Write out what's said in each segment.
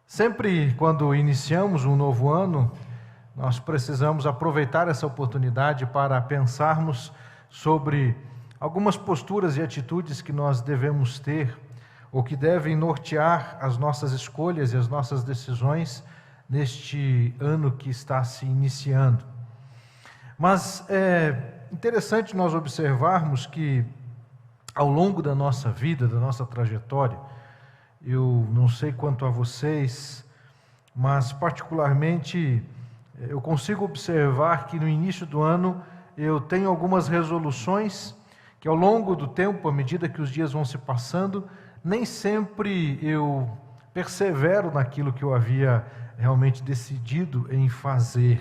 Sempre quando iniciamos um novo ano, nós precisamos aproveitar essa oportunidade para pensarmos sobre algumas posturas e atitudes que nós devemos ter ou que devem nortear as nossas escolhas e as nossas decisões neste ano que está se iniciando. Mas é interessante nós observarmos que ao longo da nossa vida, da nossa trajetória, eu não sei quanto a vocês, mas particularmente eu consigo observar que no início do ano eu tenho algumas resoluções que ao longo do tempo, à medida que os dias vão se passando, nem sempre eu persevero naquilo que eu havia realmente decidido em fazer.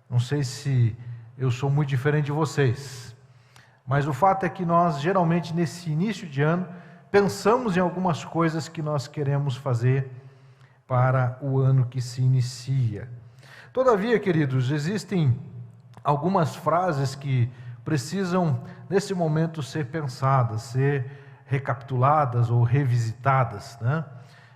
Não sei se eu sou muito diferente de vocês, mas o fato é que nós geralmente nesse início de ano pensamos em algumas coisas que nós queremos fazer para o ano que se inicia. Todavia, queridos, existem algumas frases que precisam, nesse momento, ser pensadas, ser recapituladas ou revisitadas, né?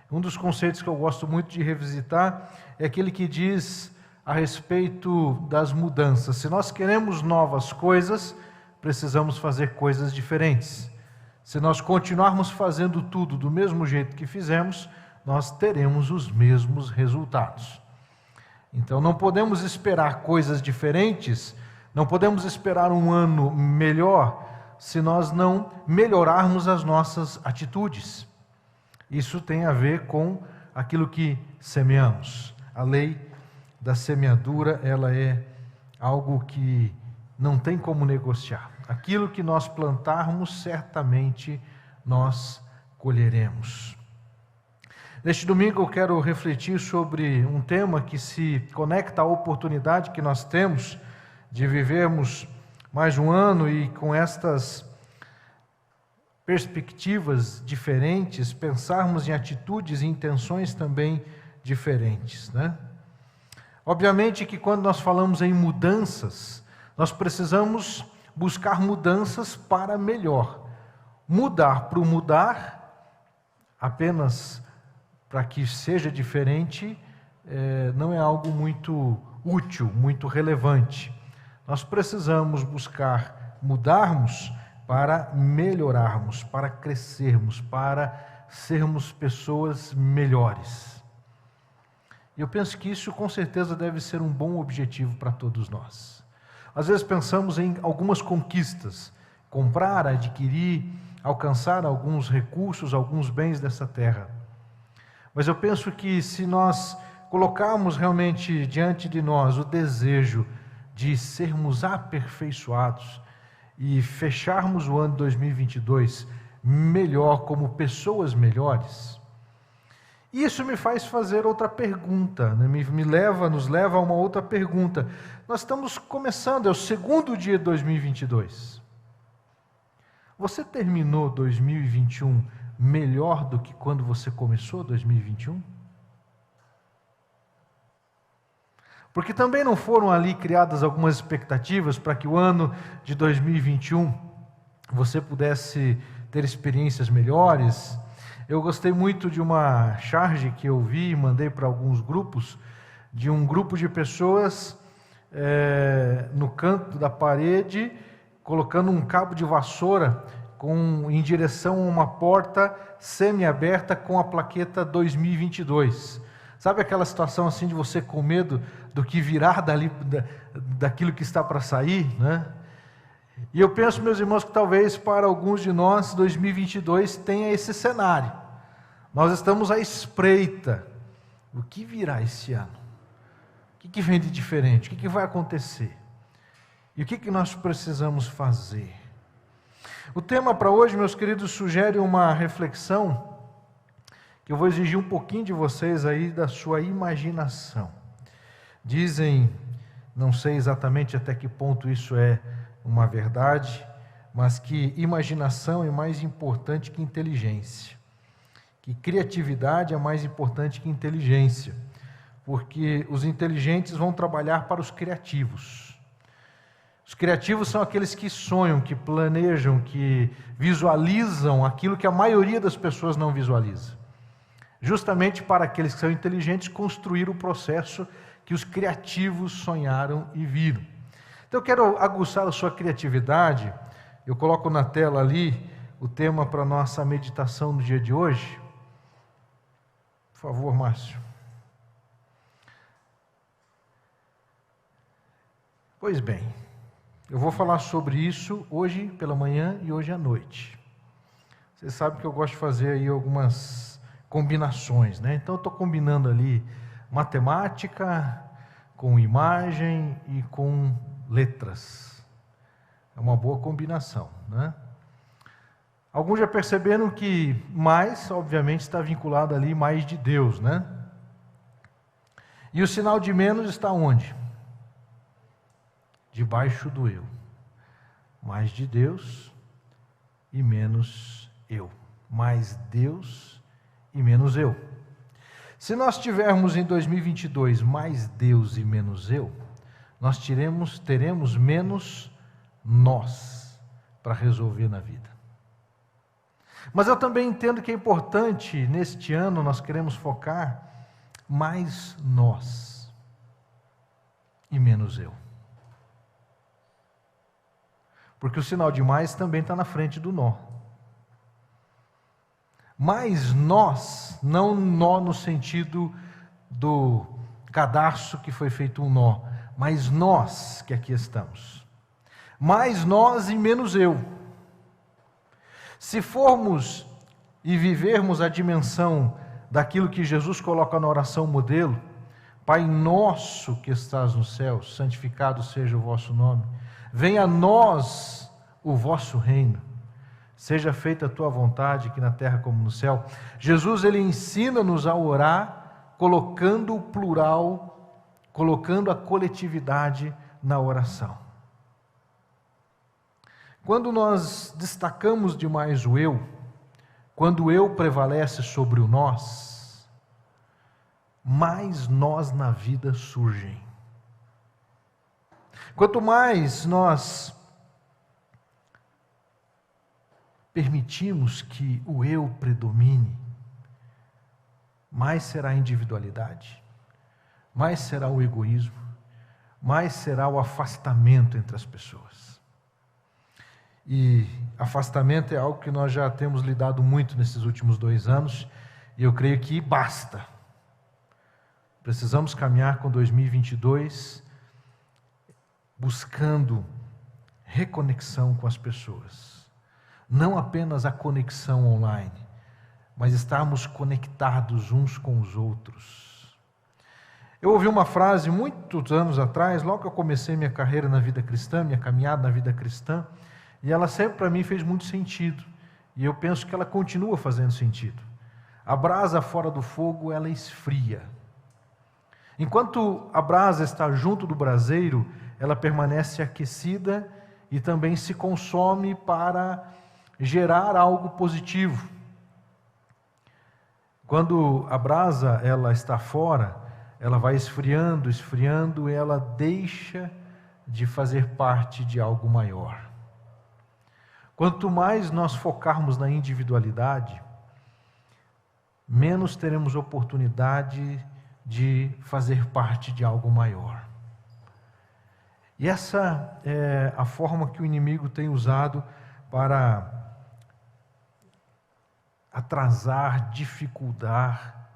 Um dos conceitos que eu gosto muito de revisitar é aquele que diz a respeito das mudanças. Se nós queremos novas coisas, precisamos fazer coisas diferentes. Se nós continuarmos fazendo tudo do mesmo jeito que fizemos, nós teremos os mesmos resultados. Então não podemos esperar coisas diferentes, não podemos esperar um ano melhor se nós não melhorarmos as nossas atitudes. Isso tem a ver com aquilo que semeamos. A lei da semeadura, ela é algo que não tem como negociar. Aquilo que nós plantarmos, certamente nós colheremos. Neste domingo eu quero refletir sobre um tema que se conecta à oportunidade que nós temos de vivermos mais um ano e com estas perspectivas diferentes, pensarmos em atitudes e intenções também diferentes, né? Obviamente que quando nós falamos em mudanças, nós precisamos buscar mudanças para melhor. Mudar por mudar, apenas para que seja diferente, não é algo muito útil, muito relevante. Nós precisamos buscar mudarmos para melhorarmos, para crescermos, para sermos pessoas melhores. E eu penso que isso com certeza deve ser um bom objetivo para todos nós. Às vezes pensamos em algumas conquistas, comprar, adquirir, alcançar alguns recursos, alguns bens dessa terra. Mas eu penso que se nós colocarmos realmente diante de nós o desejo de sermos aperfeiçoados e fecharmos o ano 2022 melhor, como pessoas melhores, isso me faz fazer outra pergunta, né? Nos leva a uma outra pergunta. Nós estamos começando, é o segundo dia de 2022. Você terminou 2021 melhor do que quando você começou 2021? Porque também não foram ali criadas algumas expectativas para que o ano de 2021 você pudesse ter experiências melhores. Eu gostei muito de uma charge que eu vi e mandei para alguns grupos, de um grupo de pessoas no canto da parede, colocando um cabo de vassoura em direção a uma porta semi-aberta com a plaqueta 2022. Sabe aquela situação assim de você com medo do que virá daquilo que está para sair, né? E eu penso, meus irmãos, que talvez para alguns de nós 2022 tenha esse cenário. Nós estamos à espreita. O que virá esse ano? O que vem de diferente? O que vai acontecer? E o que nós precisamos fazer? O tema para hoje, meus queridos, sugere uma reflexão que eu vou exigir um pouquinho de vocês aí da sua imaginação. Dizem, não sei exatamente até que ponto isso é uma verdade, mas que imaginação é mais importante que inteligência, que criatividade é mais importante que inteligência, porque os inteligentes vão trabalhar para os criativos. Os criativos são aqueles que sonham, que planejam, que visualizam aquilo que a maioria das pessoas não visualiza. justamente para aqueles que são inteligentes construir o processo que os criativos sonharam e viram. Então eu quero aguçar a sua criatividade. Eu coloco na tela ali o tema para a nossa meditação no dia de hoje. Por favor, Márcio. Pois bem, eu vou falar sobre isso hoje pela manhã e hoje à noite. Você sabe que eu gosto de fazer aí algumas combinações, né? Então eu estou combinando ali matemática com imagem e com letras. É uma boa combinação, né? Alguns já perceberam que mais, obviamente, está vinculado ali mais de Deus, né? E o sinal de menos está onde? Debaixo do eu. Mais de Deus e menos eu. Mais Deus e menos eu. Se nós tivermos em 2022 mais Deus e menos eu, nós teremos menos nós para resolver na vida. Mas eu também entendo que é importante, neste ano, nós queremos focar mais nós e menos eu. Porque o sinal de mais também está na frente do nó. Mas nós, não nó no sentido do cadarço que foi feito um nó, mas nós que aqui estamos. Mais nós e menos eu. Se formos e vivermos a dimensão daquilo que Jesus coloca na oração modelo, Pai nosso que estás no céu, santificado seja o vosso nome. Venha a nós o vosso reino. Seja feita a tua vontade, aqui na terra como no céu. Jesus, ele ensina-nos a orar, colocando o plural, colocando a coletividade na oração. Quando nós destacamos demais o eu, quando o eu prevalece sobre o nós, mais nós na vida surgem. Quanto mais nós permitimos que o eu predomine, mais será a individualidade, mais será o egoísmo, mais será o afastamento entre as pessoas. E afastamento é algo que nós já temos lidado muito nesses últimos 2 anos, e eu creio que basta. Precisamos caminhar com 2022 buscando reconexão com as pessoas. Não apenas a conexão online, mas estarmos conectados uns com os outros. Eu ouvi uma frase muitos anos atrás, logo que eu comecei minha carreira na vida cristã, minha caminhada na vida cristã, e ela sempre para mim fez muito sentido, e eu penso que ela continua fazendo sentido. A brasa fora do fogo, ela esfria. Enquanto a brasa está junto do braseiro, ela permanece aquecida e também se consome para gerar algo positivo. Quando a brasa ela está fora, ela vai esfriando, esfriando, e ela deixa de fazer parte de algo maior. Quanto mais nós focarmos na individualidade, menos teremos oportunidade de fazer parte de algo maior. E essa é a forma que o inimigo tem usado para atrasar, dificultar,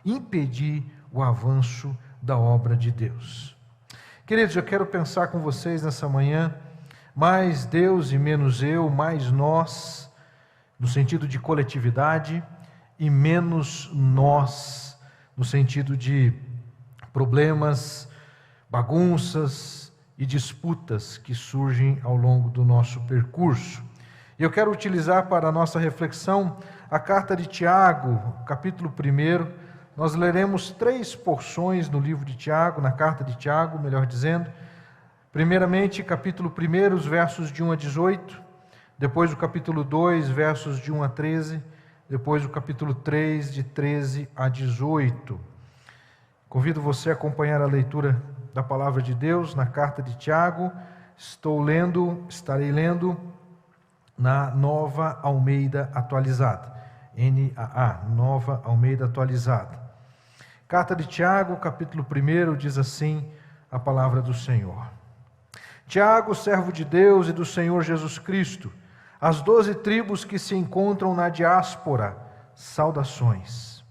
impedir o avanço da obra de Deus. Queridos, eu quero pensar com vocês nessa manhã, mais Deus e menos eu, mais nós, no sentido de coletividade, e menos nós, no sentido de problemas, bagunças e disputas que surgem ao longo do nosso percurso. Eu quero utilizar para a nossa reflexão a carta de Tiago, capítulo 1. Nós leremos 3 porções no livro de Tiago, na carta de Tiago, melhor dizendo. Primeiramente, capítulo 1, os versos de 1 a 18. Depois o capítulo 2, versos de 1 a 13. Depois o capítulo 3, de 13 a 18. Convido você a acompanhar a leitura da palavra de Deus na carta de Tiago. Estarei lendo na Nova Almeida Atualizada. NAA, Nova Almeida Atualizada. Carta de Tiago, capítulo 1, diz assim a palavra do Senhor. Tiago, servo de Deus e do Senhor Jesus Cristo, as 12 tribos que se encontram na diáspora, saudações.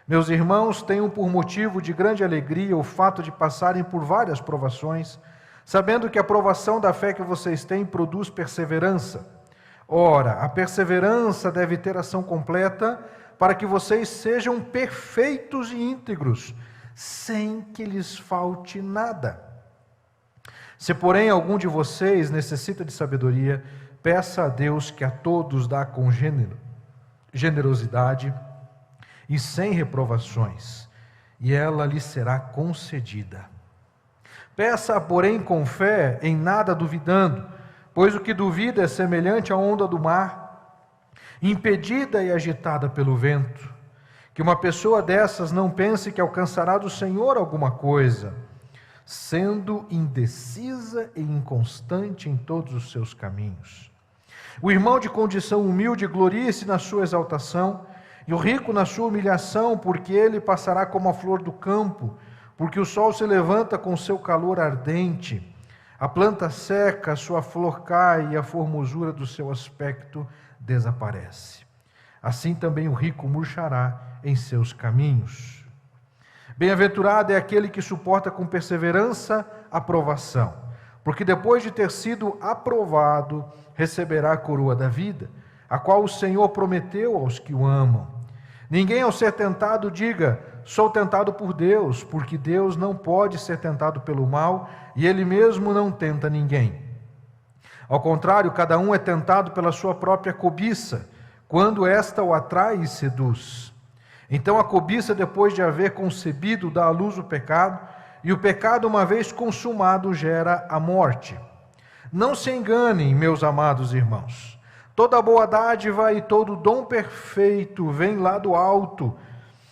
Meus irmãos, tenham por motivo de grande alegria o fato de passarem por várias provações, sabendo que a provação da fé que vocês têm produz perseverança. Ora, a perseverança deve ter ação completa, para que vocês sejam perfeitos e íntegros, sem que lhes falte nada. Se, porém, algum de vocês necessita de sabedoria, peça a Deus que a todos dá com generosidade e sem reprovações, e ela lhe será concedida. Peça, porém, com fé, em nada duvidando, pois o que duvida é semelhante à onda do mar, impedida e agitada pelo vento. Que uma pessoa dessas não pense que alcançará do Senhor alguma coisa, sendo indecisa e inconstante em todos os seus caminhos. O irmão de condição humilde glorie-se na sua exaltação, e o rico na sua humilhação, porque ele passará como a flor do campo, porque o sol se levanta com seu calor ardente. A planta seca, a sua flor cai, e a formosura do seu aspecto desaparece. Assim também o rico murchará em seus caminhos. Bem-aventurado é aquele que suporta com perseverança a provação, porque depois de ter sido aprovado, receberá a coroa da vida, a qual o Senhor prometeu aos que o amam. Ninguém ao ser tentado diga, sou tentado por Deus, porque Deus não pode ser tentado pelo mal, e Ele mesmo não tenta ninguém. Ao contrário, cada um é tentado pela sua própria cobiça, quando esta o atrai e seduz. Então a cobiça, depois de haver concebido, dá à luz o pecado, e o pecado, uma vez consumado, gera a morte. Não se enganem, meus amados irmãos. Toda boa dádiva e todo dom perfeito vem lá do alto,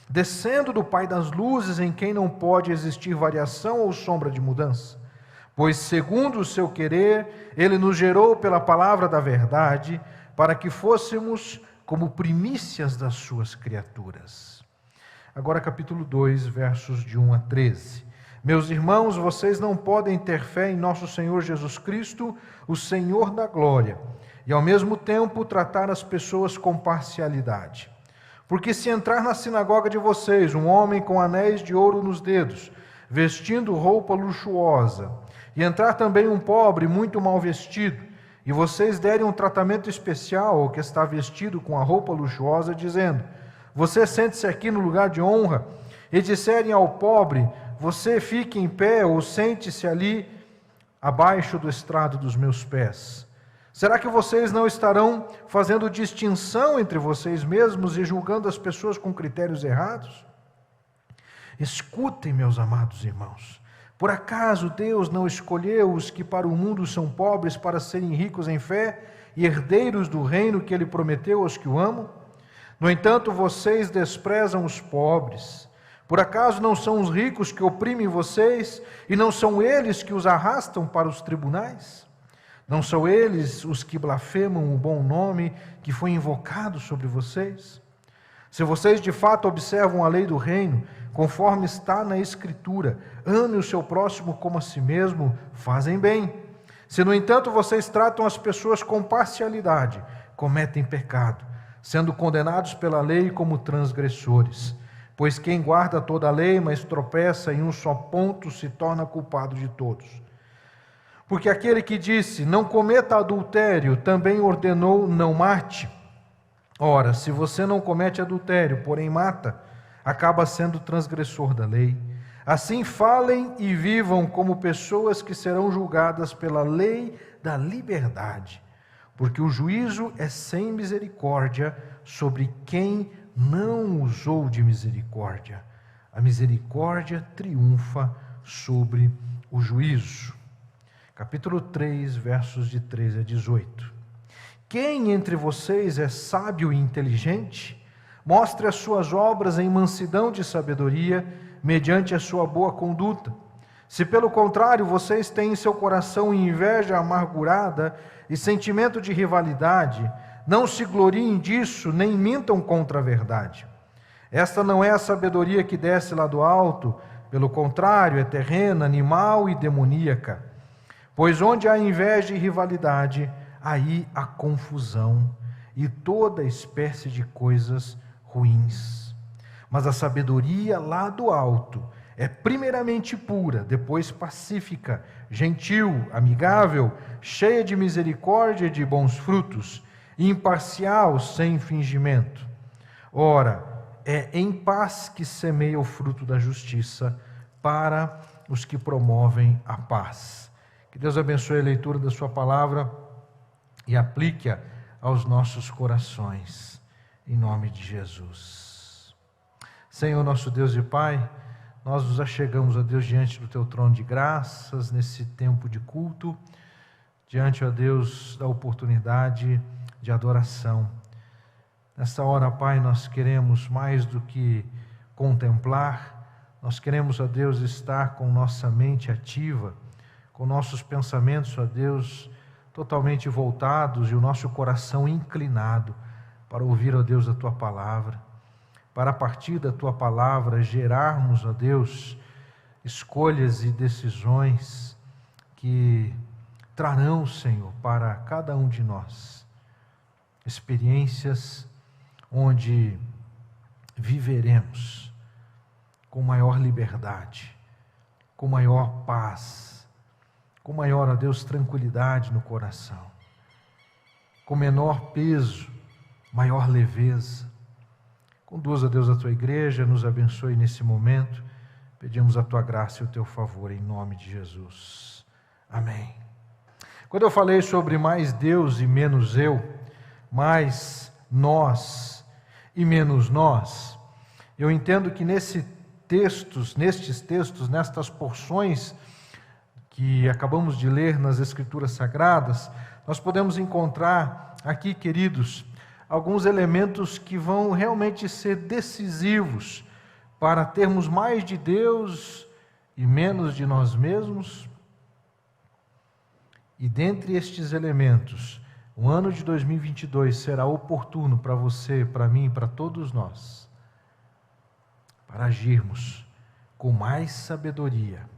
descendo do Pai das luzes, em quem não pode existir variação ou sombra de mudança. Pois, segundo o seu querer, Ele nos gerou pela palavra da verdade, para que fôssemos como primícias das suas criaturas. Agora capítulo 2, versos de 1 a 13. Meus irmãos, vocês não podem ter fé em nosso Senhor Jesus Cristo, o Senhor da glória, e ao mesmo tempo tratar as pessoas com parcialidade. Porque se entrar na sinagoga de vocês um homem com anéis de ouro nos dedos, vestindo roupa luxuosa, e entrar também um pobre muito mal vestido, e vocês derem um tratamento especial ao que está vestido com a roupa luxuosa, dizendo, você sente-se aqui no lugar de honra, e disserem ao pobre, você fique em pé ou sente-se ali abaixo do estrado dos meus pés. Será que vocês não estarão fazendo distinção entre vocês mesmos e julgando as pessoas com critérios errados? Escutem, meus amados irmãos. Por acaso Deus não escolheu os que para o mundo são pobres para serem ricos em fé e herdeiros do reino que Ele prometeu aos que o amam? No entanto, vocês desprezam os pobres. Por acaso não são os ricos que oprimem vocês e não são eles que os arrastam para os tribunais? Não são eles os que blasfemam o bom nome que foi invocado sobre vocês? Se vocês de fato observam a lei do reino, conforme está na Escritura, ame o seu próximo como a si mesmo, fazem bem. Se, no entanto, vocês tratam as pessoas com parcialidade, cometem pecado, sendo condenados pela lei como transgressores. Pois quem guarda toda a lei, mas tropeça em um só ponto, se torna culpado de todos. Porque aquele que disse, não cometa adultério, também ordenou, não mate. Ora, se você não comete adultério, porém mata, acaba sendo transgressor da lei. Assim falem e vivam como pessoas que serão julgadas pela lei da liberdade, porque o juízo é sem misericórdia sobre quem não usou de misericórdia. A misericórdia triunfa sobre o juízo. Capítulo 3, versos de 13 a 18. Quem entre vocês é sábio e inteligente? Mostre as suas obras em mansidão de sabedoria, mediante a sua boa conduta. Se pelo contrário vocês têm em seu coração inveja amargurada e sentimento de rivalidade, Não se gloriem disso, nem mintam contra a verdade. Esta não é a sabedoria que desce lá do alto, pelo contrário, é terrena, animal e demoníaca. Pois onde há inveja e rivalidade, aí há confusão e toda espécie de coisas ruins. Mas a sabedoria lá do alto é primeiramente pura, depois pacífica, gentil, amigável, cheia de misericórdia e de bons frutos, imparcial, sem fingimento. Ora, é em paz que semeia o fruto da justiça para os que promovem a paz. Que Deus abençoe a leitura da sua palavra e aplique-a aos nossos corações, em nome de Jesus. Senhor, nosso Deus e Pai, nós nos achegamos, ó Deus, diante do Teu trono de graças, nesse tempo de culto, diante, ó Deus, da oportunidade de adoração. Nessa hora, Pai, nós queremos mais do que contemplar, nós queremos, ó Deus, estar com nossa mente ativa, com nossos pensamentos, ó Deus, totalmente voltados e o nosso coração inclinado para ouvir, ó Deus, a Tua palavra, para a partir da Tua palavra gerarmos, ó Deus, escolhas e decisões que trarão, Senhor, para cada um de nós, experiências onde viveremos com maior liberdade, com maior paz, com maior, ó Deus, tranquilidade no coração, com menor peso, maior leveza. Conduza, Deus, a Tua igreja, nos abençoe nesse momento. Pedimos a Tua graça e o Teu favor, em nome de Jesus. Amém. Quando eu falei sobre mais Deus e menos eu, mais nós e menos nós, eu entendo que nestes textos, nestas porções que acabamos de ler nas Escrituras Sagradas, nós podemos encontrar aqui, queridos, alguns elementos que vão realmente ser decisivos para termos mais de Deus e menos de nós mesmos. E dentre estes elementos, o ano de 2022 será oportuno para você, para mim, para todos nós, para agirmos com mais sabedoria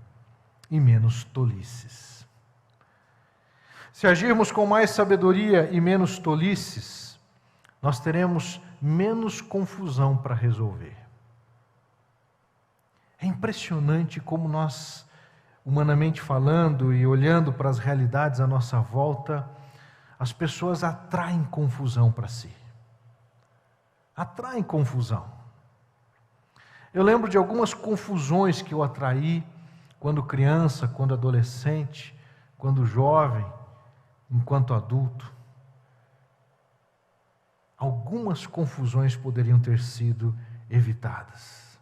e menos tolices. Se agirmos com mais sabedoria e menos tolices, nós teremos menos confusão para resolver. É impressionante como nós, humanamente falando e olhando para as realidades à nossa volta, as pessoas atraem confusão para si. Atraem confusão. Eu lembro de algumas confusões que eu atraí quando criança, quando adolescente, quando jovem, enquanto adulto. Algumas confusões poderiam ter sido evitadas.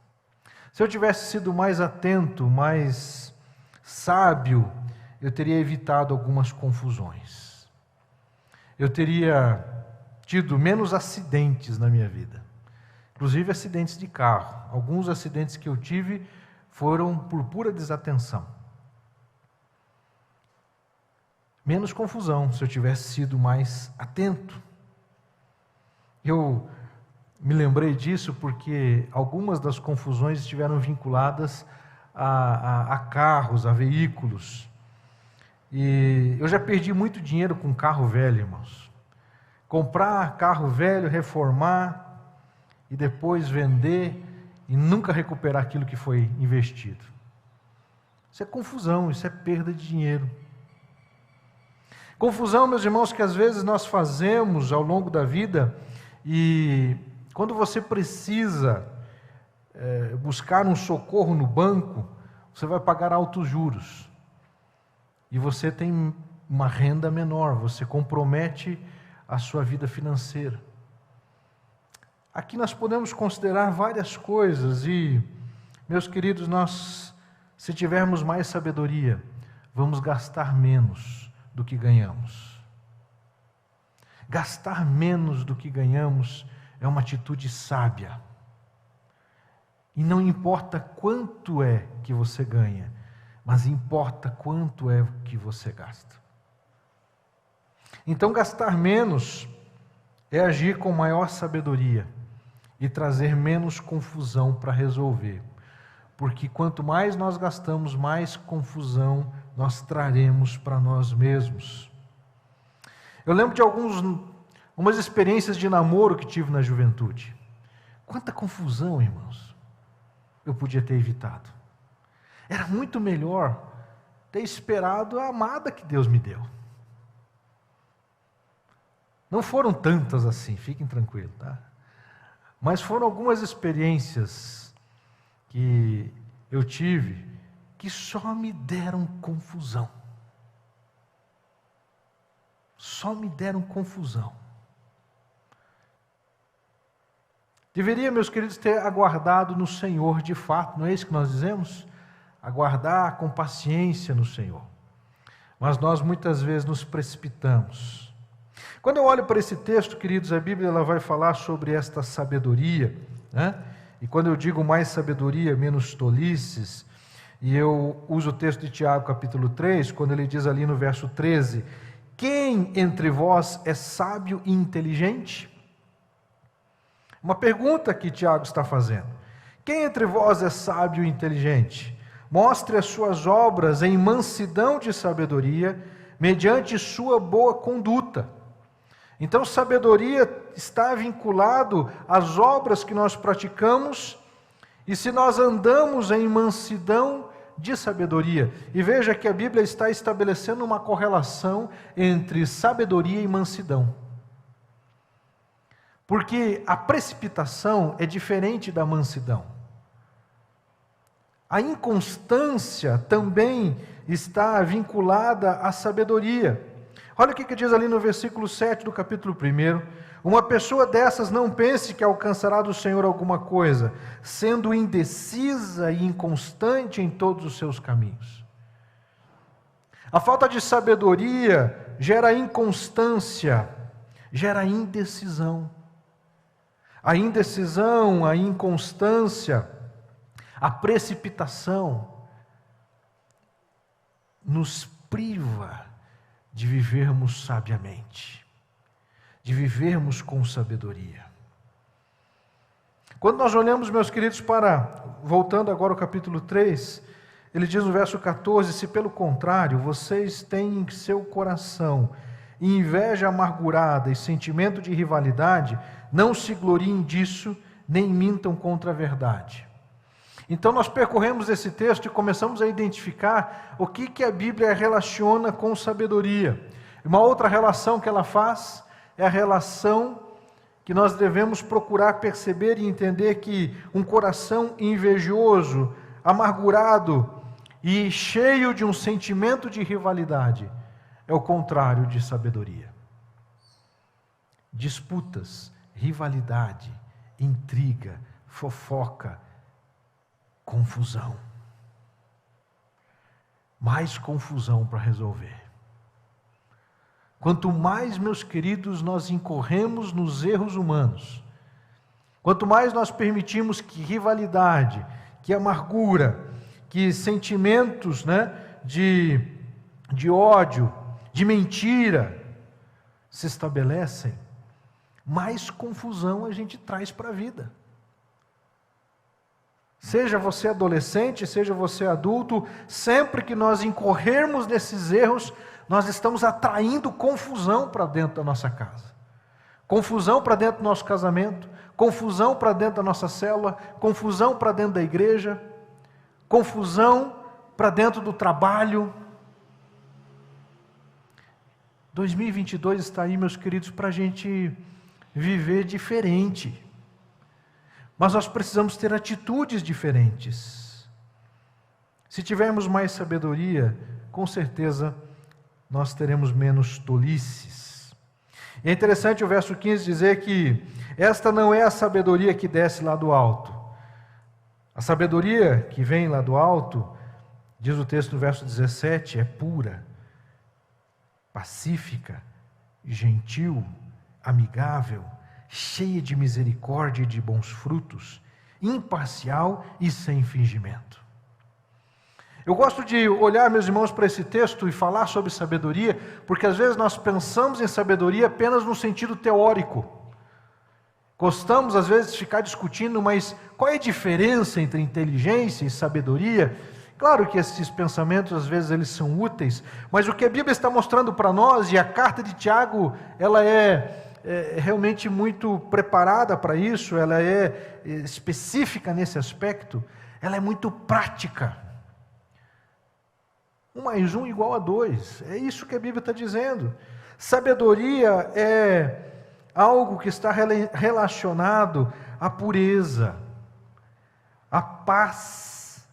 Se eu tivesse sido mais atento, mais sábio, eu teria evitado algumas confusões. Eu teria tido menos acidentes na minha vida, inclusive acidentes de carro. Alguns acidentes que eu tive foram por pura desatenção. Menos confusão se eu tivesse sido mais atento. Eu me lembrei disso porque algumas das confusões estiveram vinculadas a carros, a veículos. E eu já perdi muito dinheiro com carro velho, irmãos. Comprar carro velho, reformar e depois vender e nunca recuperar aquilo que foi investido. Isso é confusão, isso é perda de dinheiro. Confusão, meus irmãos, que às vezes nós fazemos ao longo da vida. E quando você precisa buscar um socorro no banco, você vai pagar altos juros. E você tem uma renda menor, você compromete a sua vida financeira. Aqui nós podemos considerar várias coisas e, meus queridos, nós, se tivermos mais sabedoria, vamos gastar menos do que ganhamos. Gastar menos do que ganhamos é uma atitude sábia. E não importa quanto é que você ganha, mas importa quanto é que você gasta. Então, gastar menos é agir com maior sabedoria e trazer menos confusão para resolver. Porque quanto mais nós gastamos, mais confusão nós traremos para nós mesmos. Eu lembro de algumas experiências de namoro que tive na juventude. Quanta confusão, irmãos, eu podia ter evitado. Era muito melhor ter esperado a amada que Deus me deu. Não foram tantas assim, fiquem tranquilos, tá? Mas foram algumas experiências que eu tive que só me deram confusão. Só me deram confusão. Deveria, meus queridos, ter aguardado no Senhor de fato, não é isso que nós dizemos? Aguardar com paciência no Senhor. Mas nós muitas vezes nos precipitamos. Quando eu olho para esse texto, queridos, a Bíblia ela vai falar sobre esta sabedoria, né? E quando eu digo mais sabedoria, menos tolices, e eu uso o texto de Tiago, capítulo 3, quando ele diz ali no verso 13, quem entre vós é sábio e inteligente? Uma pergunta que Tiago está fazendo. Quem entre vós é sábio e inteligente? Mostre as suas obras em mansidão de sabedoria, mediante sua boa conduta. Então, sabedoria está vinculado às obras que nós praticamos, e se nós andamos em mansidão de sabedoria. E veja que a Bíblia está estabelecendo uma correlação entre sabedoria e mansidão. Porque a precipitação é diferente da mansidão. A inconstância também está vinculada à sabedoria. Olha o que diz ali no versículo 7 do capítulo 1. Uma pessoa dessas não pense que alcançará do Senhor alguma coisa, sendo indecisa e inconstante em todos os seus caminhos. A falta de sabedoria gera inconstância, gera indecisão. A indecisão, a inconstância, a precipitação nos priva de vivermos sabiamente, de vivermos com sabedoria. Quando nós olhamos, meus queridos, voltando agora ao capítulo 3, ele diz no verso 14, se pelo contrário, vocês têm em seu coração inveja amargurada e sentimento de rivalidade, não se gloriem disso, nem mintam contra a verdade. Então nós percorremos esse texto e começamos a identificar o que a Bíblia relaciona com sabedoria. Uma outra relação que ela faz é a relação que nós devemos procurar perceber e entender que um coração invejoso, amargurado e cheio de um sentimento de rivalidade é o contrário de sabedoria. Disputas, rivalidade, intriga, fofoca, confusão. Mais confusão para resolver. Quanto mais, meus queridos, nós incorremos nos erros humanos, quanto mais nós permitimos que rivalidade, que amargura, que sentimentos, de ódio, de mentira se estabelecem, mais confusão a gente traz para a vida. Seja você adolescente, seja você adulto, sempre que nós incorrermos nesses erros, nós estamos atraindo confusão para dentro da nossa casa. Confusão para dentro do nosso casamento, confusão para dentro da nossa célula, confusão para dentro da igreja, confusão para dentro do trabalho. 2022 está aí, meus queridos, para a gente viver diferente. Mas nós precisamos ter atitudes diferentes. Se tivermos mais sabedoria, com certeza nós teremos menos tolices. E é interessante o verso 15 dizer que esta não é a sabedoria que desce lá do alto. A sabedoria que vem lá do alto, diz o texto no verso 17, é pura, pacífica, gentil, amigável, cheia de misericórdia e de bons frutos, imparcial e sem fingimento. Eu gosto de olhar, meus irmãos, para esse texto e falar sobre sabedoria, porque às vezes nós pensamos em sabedoria apenas no sentido teórico. Gostamos, às vezes, de ficar discutindo, mas qual é a diferença entre inteligência e sabedoria? Claro que esses pensamentos, às vezes, eles são úteis, mas o que a Bíblia está mostrando para nós, e a carta de Tiago, ela é realmente muito preparada para isso, ela é específica nesse aspecto, ela é muito prática. 1 mais 1 igual a 2, é isso que a Bíblia está dizendo. Sabedoria é algo que está relacionado à pureza, à paz,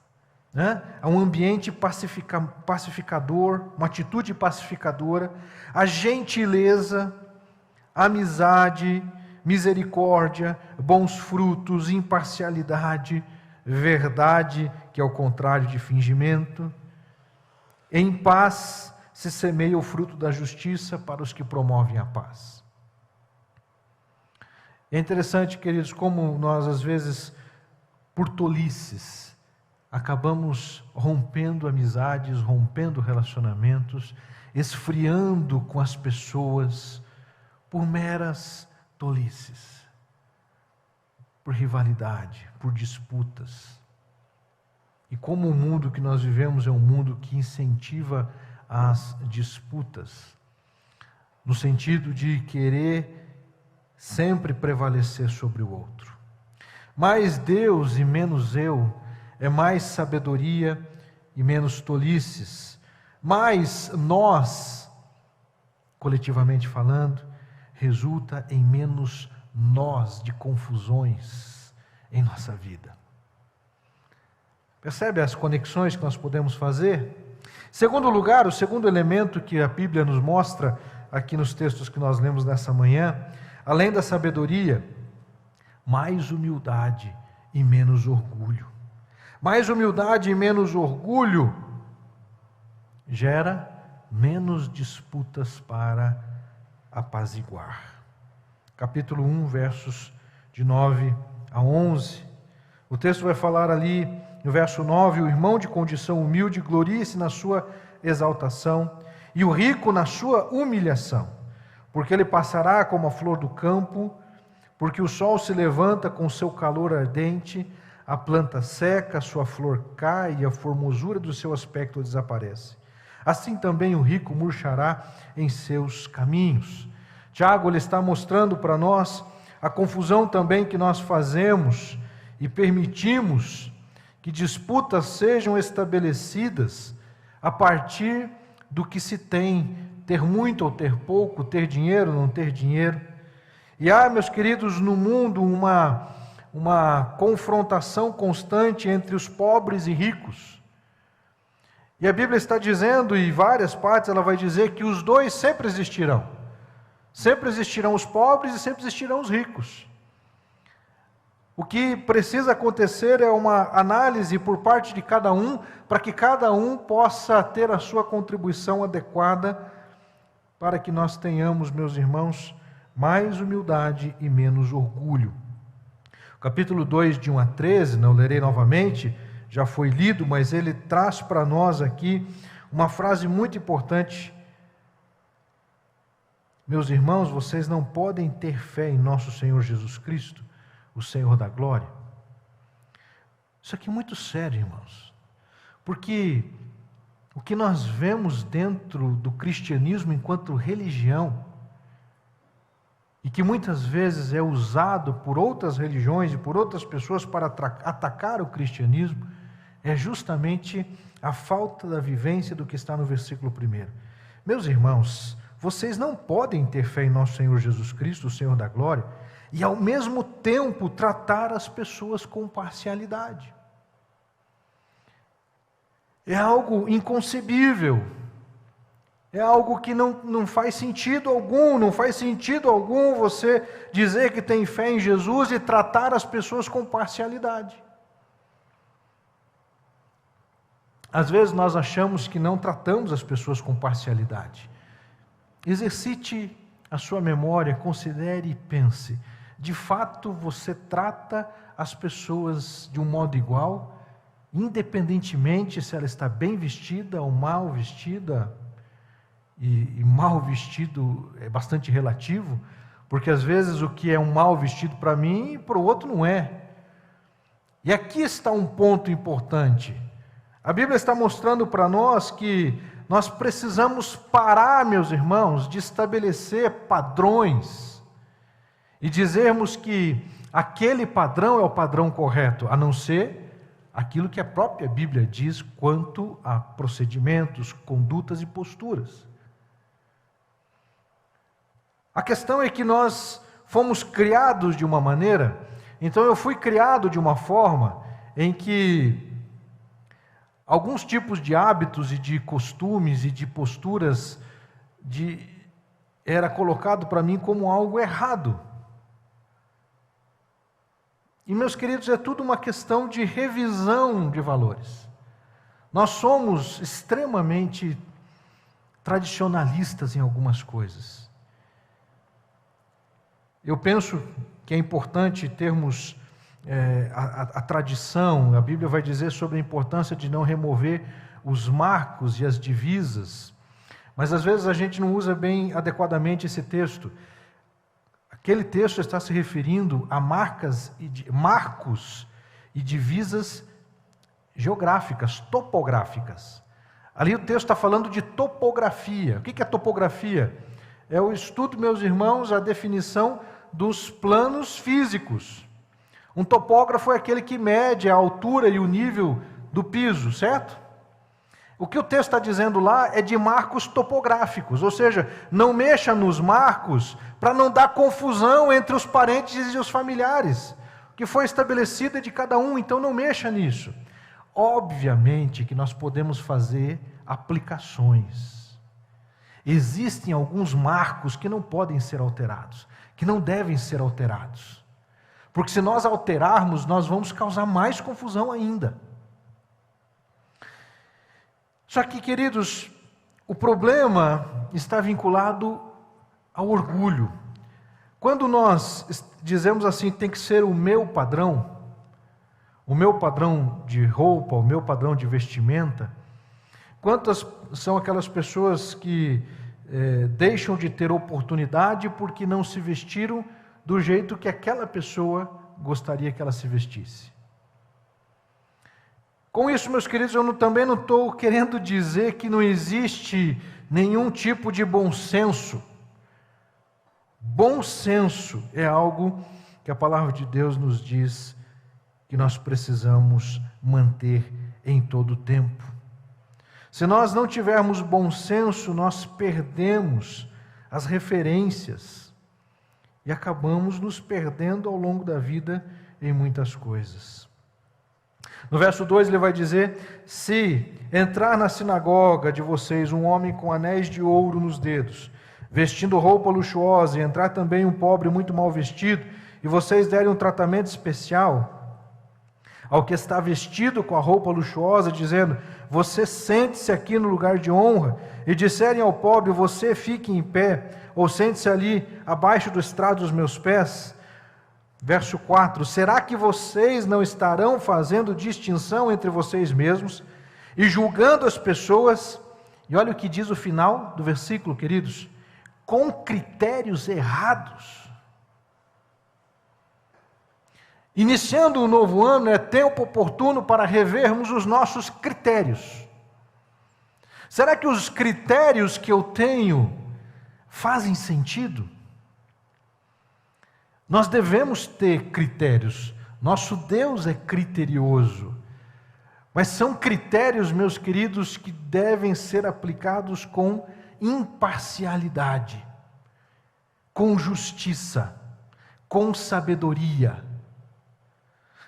né? A um ambiente pacificador, uma atitude pacificadora, a gentileza, amizade, misericórdia, bons frutos, imparcialidade, verdade, que é o contrário de fingimento. Em paz se semeia o fruto da justiça para os que promovem a paz. É interessante, queridos, como nós, às vezes, por tolices, acabamos rompendo amizades, rompendo relacionamentos, esfriando com as pessoas, por meras tolices, por rivalidade, por disputas. E como o mundo que nós vivemos é um mundo que incentiva as disputas, no sentido de querer sempre prevalecer sobre o outro. Mais Deus e menos eu é mais sabedoria e menos tolices. Mais nós, coletivamente falando, resulta em menos nós de confusões em nossa vida. Percebe as conexões que nós podemos fazer? Segundo lugar, o segundo elemento que a Bíblia nos mostra aqui nos textos que nós lemos nessa manhã, além da sabedoria, mais humildade e menos orgulho. Mais humildade e menos orgulho gera menos disputas para apaziguar. Capítulo 1, versos de 9 a 11. O texto vai falar ali, no verso 9, o irmão de condição humilde glorie-se na sua exaltação, e o rico na sua humilhação, porque ele passará como a flor do campo, porque o sol se levanta com seu calor ardente, a planta seca, a sua flor cai e a formosura do seu aspecto desaparece. Assim também o rico murchará em seus caminhos. Tiago, ele está mostrando para nós a confusão também que nós fazemos e permitimos que disputas sejam estabelecidas a partir do que se tem, ter muito ou ter pouco, ter dinheiro ou não ter dinheiro. E há, meus queridos, no mundo uma confrontação constante entre os pobres e ricos. E a Bíblia está dizendo, e em várias partes ela vai dizer, que os dois sempre existirão. Sempre existirão os pobres e sempre existirão os ricos. O que precisa acontecer é uma análise por parte de cada um, para que cada um possa ter a sua contribuição adequada, para que nós tenhamos, meus irmãos, mais humildade e menos orgulho. O capítulo 2, de 1 a 13, não lerei novamente, já foi lido, mas ele traz para nós aqui uma frase muito importante. Meus irmãos, vocês não podem ter fé em nosso Senhor Jesus Cristo, o Senhor da glória. Isso aqui é muito sério, irmãos, porque o que nós vemos dentro do cristianismo enquanto religião, e que muitas vezes é usado por outras religiões e por outras pessoas para atacar o cristianismo, é justamente a falta da vivência do que está no versículo 1. Meus irmãos, vocês não podem ter fé em nosso Senhor Jesus Cristo, o Senhor da glória, e ao mesmo tempo tratar as pessoas com parcialidade. É algo inconcebível, é algo que não faz sentido algum, não faz sentido algum você dizer que tem fé em Jesus e tratar as pessoas com parcialidade. Às vezes nós achamos que não tratamos as pessoas com parcialidade. Exercite a sua memória, considere e pense. De fato, você trata as pessoas de um modo igual, independentemente se ela está bem vestida ou mal vestida, e mal vestido é bastante relativo, porque às vezes o que é um mau vestido para mim, para o outro não é. E aqui está um ponto importante. A Bíblia está mostrando para nós que nós precisamos parar, meus irmãos, de estabelecer padrões e dizermos que aquele padrão é o padrão correto, a não ser aquilo que a própria Bíblia diz quanto a procedimentos, condutas e posturas. A questão é que nós fomos criados de uma maneira, então eu fui criado de uma forma em que alguns tipos de hábitos e de costumes e de posturas era colocado para mim como algo errado. E, meus queridos, é tudo uma questão de revisão de valores. Nós somos extremamente tradicionalistas em algumas coisas. Eu penso que é importante termos a tradição. A Bíblia vai dizer sobre a importância de não remover os marcos e as divisas, mas às vezes a gente não usa bem adequadamente esse texto. Aquele texto está se referindo a marcos e divisas geográficas, topográficas. Ali o texto está falando de topografia. O que é topografia? É o estudo, meus irmãos, a definição dos planos físicos. Um topógrafo é aquele que mede a altura e o nível do piso, certo? O que o texto está dizendo lá é de marcos topográficos, ou seja, não mexa nos marcos para não dar confusão entre os parentes e os familiares. O que foi estabelecido é de cada um, então não mexa nisso. Obviamente que nós podemos fazer aplicações. Existem alguns marcos que não podem ser alterados, que não devem ser alterados. Porque se nós alterarmos, nós vamos causar mais confusão ainda. Só que, queridos, o problema está vinculado ao orgulho. Quando nós dizemos assim, tem que ser o meu padrão de roupa, o meu padrão de vestimenta, quantas são aquelas pessoas que deixam de ter oportunidade porque não se vestiram do jeito que aquela pessoa gostaria que ela se vestisse? Com isso, meus queridos, eu também não estou querendo dizer que não existe nenhum tipo de bom senso. Bom senso é algo que a palavra de Deus nos diz que nós precisamos manter em todo o tempo. Se nós não tivermos bom senso, nós perdemos as referências e acabamos nos perdendo ao longo da vida em muitas coisas. No verso 2 ele vai dizer: se entrar na sinagoga de vocês um homem com anéis de ouro nos dedos, vestindo roupa luxuosa, e entrar também um pobre muito mal vestido, e vocês derem um tratamento especial ao que está vestido com a roupa luxuosa, dizendo: você sente-se aqui no lugar de honra, e disserem ao pobre: você fique em pé, ou sente-se ali abaixo do estrado dos meus pés. Verso 4, será que vocês não estarão fazendo distinção entre vocês mesmos e julgando as pessoas? E olha o que diz o final do versículo, queridos: com critérios errados. Iniciando um novo ano é tempo oportuno para revermos os nossos critérios. Será que os critérios que eu tenho fazem sentido? Nós devemos ter critérios. Nosso Deus é criterioso. Mas são critérios, meus queridos, que devem ser aplicados com imparcialidade, com justiça, com sabedoria.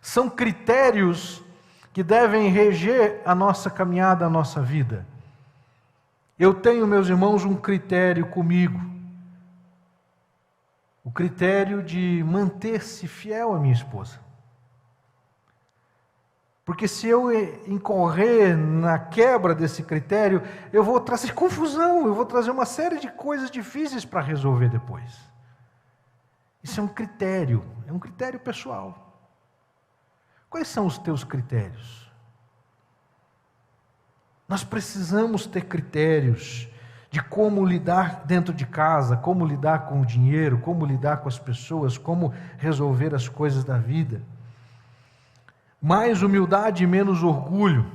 São critérios que devem reger a nossa caminhada, a nossa vida. Eu tenho, meus irmãos, um critério comigo. O critério de manter-se fiel à minha esposa. Porque se eu incorrer na quebra desse critério, eu vou trazer confusão, eu vou trazer uma série de coisas difíceis para resolver depois. Isso é um critério pessoal. Quais são os teus critérios? Nós precisamos ter critérios de como lidar dentro de casa, como lidar com o dinheiro, como lidar com as pessoas, como resolver as coisas da vida. Mais humildade e menos orgulho.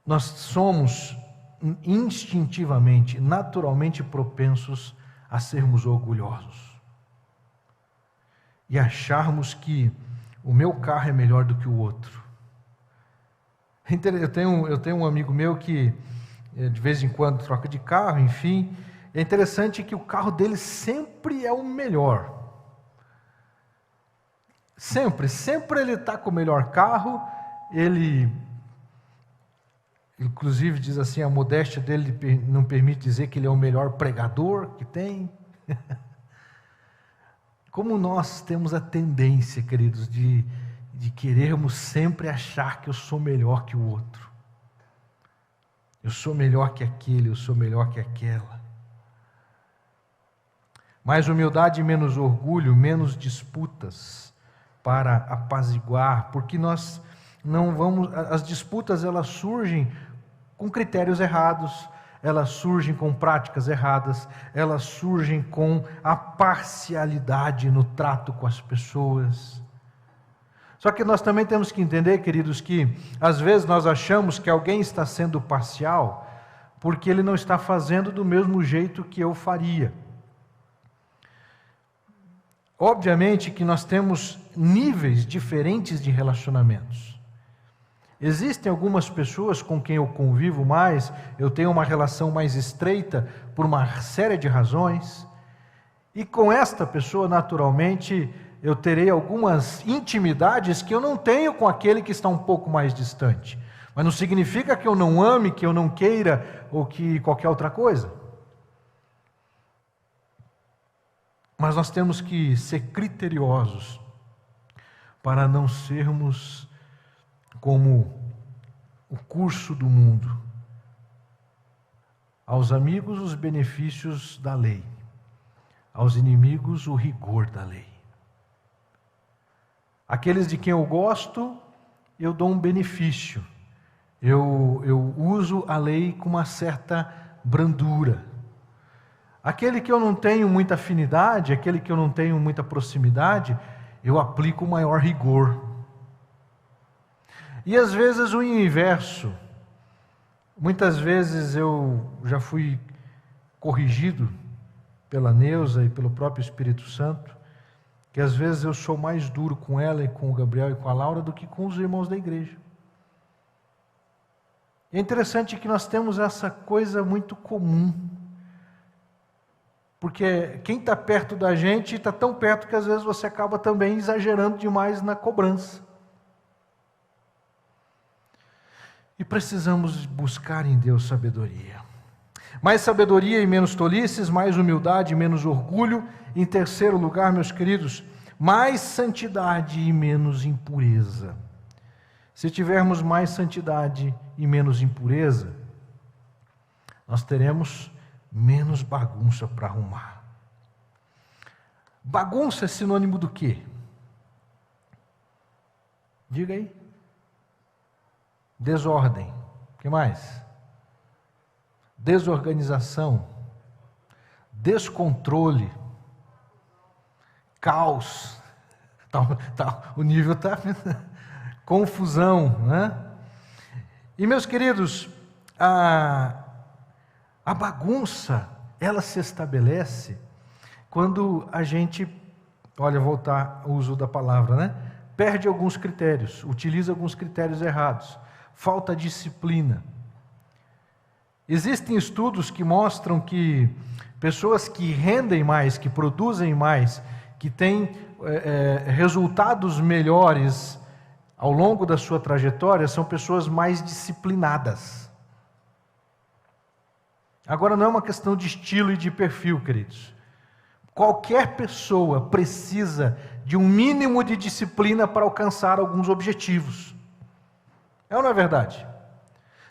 Nós somos instintivamente, naturalmente propensos a sermos orgulhosos e acharmos que o meu carro é melhor do que o outro. Eu tenho um amigo meu que de vez em quando troca de carro, enfim. É interessante que o carro dele sempre é o melhor. Sempre ele está com o melhor carro. Ele, inclusive, diz assim, a modéstia dele não permite dizer que ele é o melhor pregador que tem. Como nós temos a tendência, queridos, de querermos sempre achar que eu sou melhor que o outro. Eu sou melhor que aquele, eu sou melhor que aquela. Mais humildade e menos orgulho, menos disputas para apaziguar, porque nós não vamos... As disputas, elas surgem com critérios errados, elas surgem com práticas erradas, elas surgem com a parcialidade no trato com as pessoas. Só que nós também temos que entender, queridos, que às vezes nós achamos que alguém está sendo parcial porque ele não está fazendo do mesmo jeito que eu faria. Obviamente que nós temos níveis diferentes de relacionamentos. Existem algumas pessoas com quem eu convivo mais, eu tenho uma relação mais estreita por uma série de razões, e com esta pessoa, naturalmente, eu terei algumas intimidades que eu não tenho com aquele que está um pouco mais distante. Mas não significa que eu não ame, que eu não queira, ou que qualquer outra coisa. Mas nós temos que ser criteriosos para não sermos como o curso do mundo. Aos amigos, os benefícios da lei. Aos inimigos, o rigor da lei. Aqueles de quem eu gosto, eu dou um benefício. Eu uso a lei com uma certa brandura. Aquele que eu não tenho muita afinidade, aquele que eu não tenho muita proximidade, eu aplico o maior rigor. E às vezes o inverso. Muitas vezes eu já fui corrigido pela Neuza e pelo próprio Espírito Santo, que às vezes eu sou mais duro com ela e com o Gabriel e com a Laura do que com os irmãos da igreja. É interessante que nós temos essa coisa muito comum, porque quem está perto da gente está tão perto que às vezes você acaba também exagerando demais na cobrança. E precisamos buscar em Deus sabedoria. Mais sabedoria e menos tolices, mais humildade e menos orgulho. Em terceiro lugar, meus queridos, mais santidade e menos impureza. Se tivermos mais santidade e menos impureza, nós teremos menos bagunça para arrumar. Bagunça é sinônimo do quê? Diga aí. Desordem. O que mais? Desorganização. Descontrole. Caos. O nível está... Confusão, né? E meus queridos, a bagunça, ela se estabelece quando a gente, voltar ao uso da palavra, né? Perde alguns critérios, utiliza alguns critérios errados, falta disciplina. Existem estudos que mostram que pessoas que rendem mais, que produzem mais, que têm resultados melhores ao longo da sua trajetória, são pessoas mais disciplinadas. Agora, não é uma questão de estilo e de perfil, queridos. Qualquer pessoa precisa de um mínimo de disciplina para alcançar alguns objetivos. É ou não é verdade?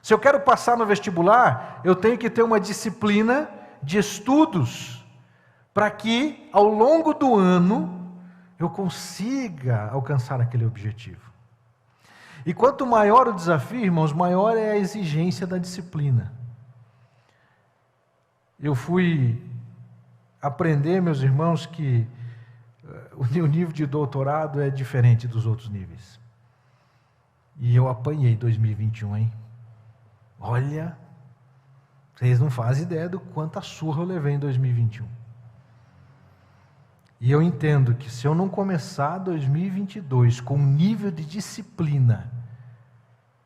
Se eu quero passar no vestibular, eu tenho que ter uma disciplina de estudos para que, ao longo do ano, eu consiga alcançar aquele objetivo. E quanto maior o desafio, irmãos, maior é a exigência da disciplina. eu fui aprender, meus irmãos, que o nível de doutorado é diferente dos outros níveis. E eu apanhei 2021, hein? Olha, vocês não fazem ideia do quanta surra eu levei em 2021. E eu entendo que se eu não começar 2022 com um nível de disciplina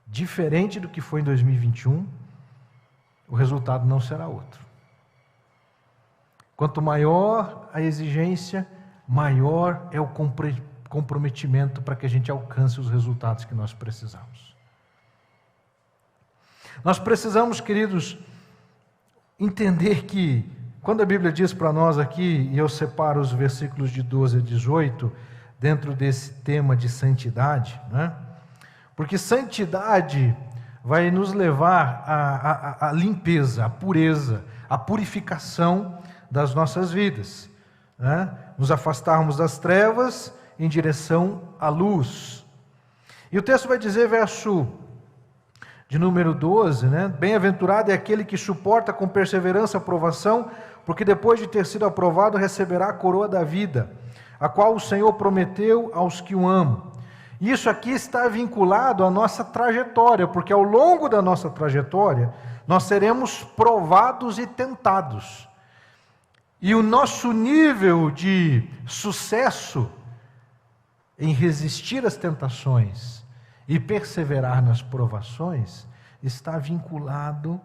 diferente do que foi em 2021, o resultado não será outro. Quanto maior a exigência, maior é o comprometimento para que a gente alcance os resultados que nós precisamos. Nós precisamos, queridos, entender que, quando a Bíblia diz para nós aqui, e eu separo os versículos de 12 a 18, dentro desse tema de santidade, né? Porque santidade vai nos levar à limpeza, à pureza, à purificação das nossas vidas, né? Nos afastarmos das trevas em direção à luz. E o texto vai dizer, verso de número 12, né? Bem-aventurado é aquele que suporta com perseverança a provação, porque depois de ter sido aprovado receberá a coroa da vida, a qual o Senhor prometeu aos que o amam. Isso aqui está vinculado à nossa trajetória, porque ao longo da nossa trajetória nós seremos provados e tentados. E o nosso nível de sucesso em resistir às tentações e perseverar nas provações está vinculado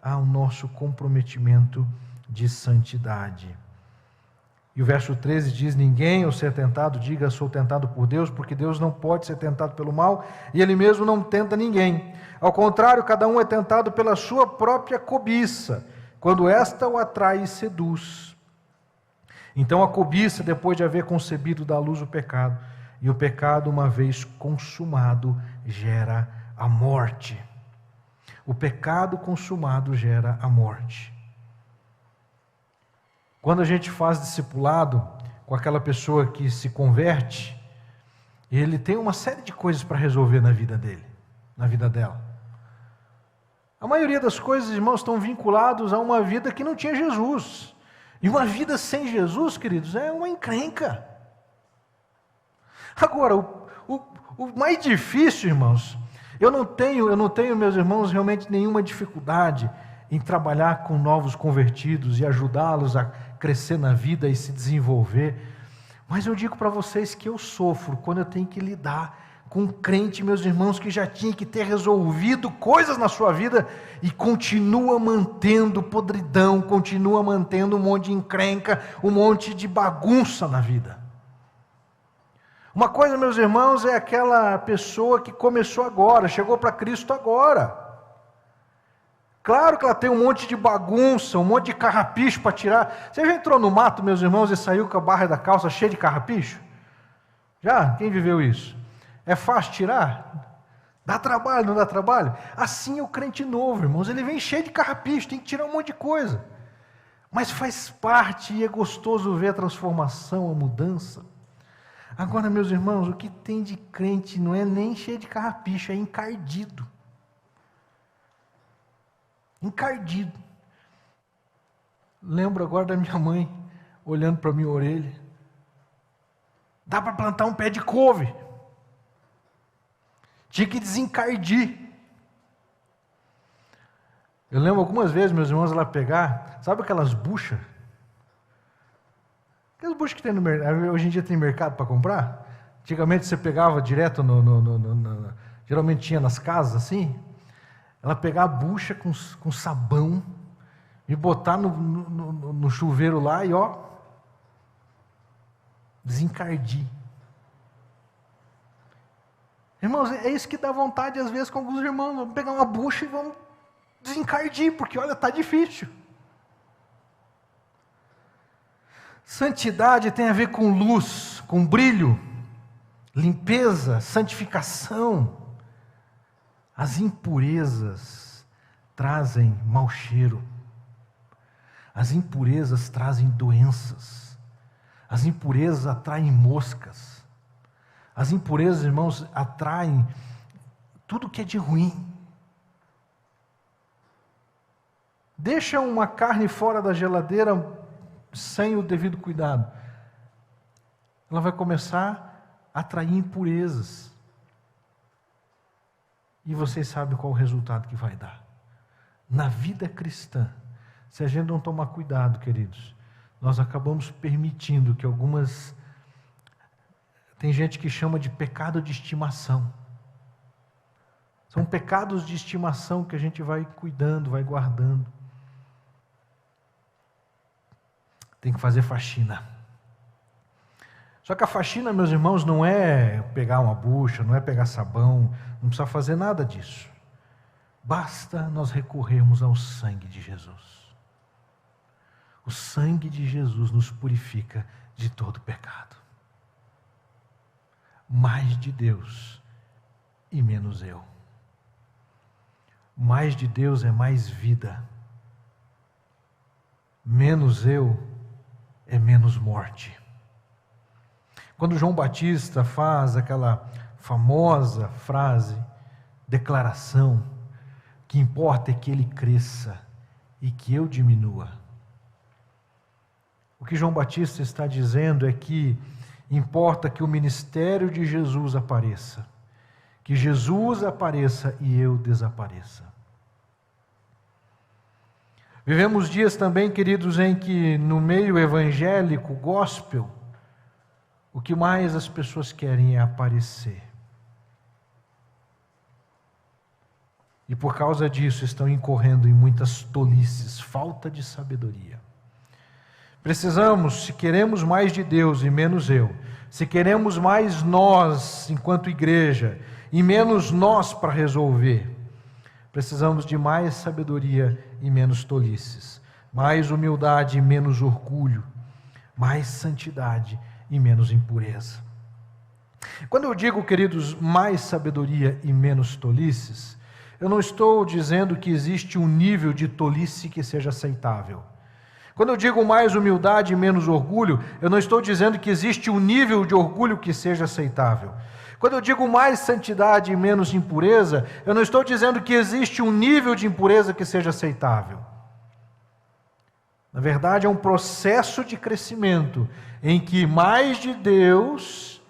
ao nosso comprometimento de santidade. E o verso 13 diz, ninguém ao ser tentado diga sou tentado por Deus, porque Deus não pode ser tentado pelo mal, e Ele mesmo não tenta ninguém. Ao contrário, cada um é tentado pela sua própria cobiça, quando esta o atrai e seduz. Então a cobiça, depois de haver concebido, dá à luz o pecado, e o pecado, uma vez consumado, gera a morte. O pecado consumado gera a morte. Quando a gente faz discipulado com aquela pessoa que se converte, ele tem uma série de coisas para resolver na vida dele, na vida dela. A maioria das coisas, irmãos, estão vinculados a uma vida que não tinha Jesus. E uma vida sem Jesus, queridos, é uma encrenca. Agora, o mais difícil, irmãos, eu não tenho, meus irmãos, realmente nenhuma dificuldade em trabalhar com novos convertidos e ajudá-los a crescer na vida e se desenvolver. Mas eu digo para vocês que eu sofro quando eu tenho que lidar com um crente, meus irmãos, que já tinha que ter resolvido coisas na sua vida e continua mantendo podridão, continua mantendo um monte de encrenca, um monte de bagunça na vida. Uma coisa, meus irmãos, é aquela pessoa que começou agora, chegou para Cristo agora. Claro que ela tem um monte de bagunça, um monte de carrapicho para tirar. Você já entrou no mato, meus irmãos, e saiu com a barra da calça cheia de carrapicho? Já? Quem viveu isso? É fácil tirar? Dá trabalho, não dá trabalho? Assim é o crente novo, irmãos. Ele vem cheio de carrapicho, tem que tirar um monte de coisa. Mas faz parte e é gostoso ver a transformação, a mudança. Agora, meus irmãos, o que tem de crente não é nem cheio de carrapicho, é encardido. Encardido. Lembro agora da minha mãe olhando para a minha orelha. Dá para plantar um pé de couve. Tinha que desencardir. Eu lembro algumas vezes, meus irmãos, ela pegar, sabe aquelas buchas? Aquelas buchas que tem no mercado, hoje em dia tem mercado para comprar. Antigamente você pegava direto geralmente tinha nas casas assim. Ela pegar a bucha com sabão e botar no chuveiro lá e desencardir. Irmãos, é isso que dá vontade às vezes com alguns irmãos. Vamos pegar uma bucha e vamos desencardir, porque olha, está difícil. Santidade tem a ver com luz, com brilho, limpeza, santificação. As impurezas trazem mau cheiro. As impurezas trazem doenças. As impurezas atraem moscas. As impurezas, irmãos, atraem tudo que é de ruim. deixa uma carne fora da geladeira sem o devido cuidado, ela vai começar a atrair impurezas. E vocês sabem qual o resultado que vai dar. Na vida cristã, se a gente não tomar cuidado, queridos, nós acabamos permitindo que algumas... Tem gente que chama de pecado de estimação. São pecados de estimação que a gente vai cuidando, vai guardando. Tem que fazer faxina. Só que a faxina, meus irmãos, não é pegar uma bucha, não é pegar sabão, não precisa fazer nada disso. Basta nós recorrermos ao sangue de Jesus. O sangue de Jesus nos purifica de todo pecado. Mais de Deus e menos eu. Mais de Deus é mais vida. Menos eu é menos morte. Quando João Batista faz aquela famosa frase, declaração, que importa é que ele cresça e que eu diminua. O que João Batista está dizendo é que importa que o ministério de Jesus apareça, que Jesus apareça e eu desapareça. Vivemos dias também, queridos, em que no meio evangélico, gospel, o que mais as pessoas querem é aparecer. E por causa disso estão incorrendo em muitas tolices, falta de sabedoria. Precisamos, se queremos mais de Deus e menos eu, se queremos mais nós enquanto igreja e menos nós para resolver, precisamos de mais sabedoria e menos tolices, mais humildade e menos orgulho, mais santidade e menos impureza. Quando eu digo, queridos, mais sabedoria e menos tolices, eu não estou dizendo que existe um nível de tolice que seja aceitável. Quando eu digo mais humildade e menos orgulho, eu não estou dizendo que existe um nível de orgulho que seja aceitável. Quando eu digo mais santidade e menos impureza, eu não estou dizendo que existe um nível de impureza que seja aceitável. Na verdade, é um processo de crescimento em que mais de Deus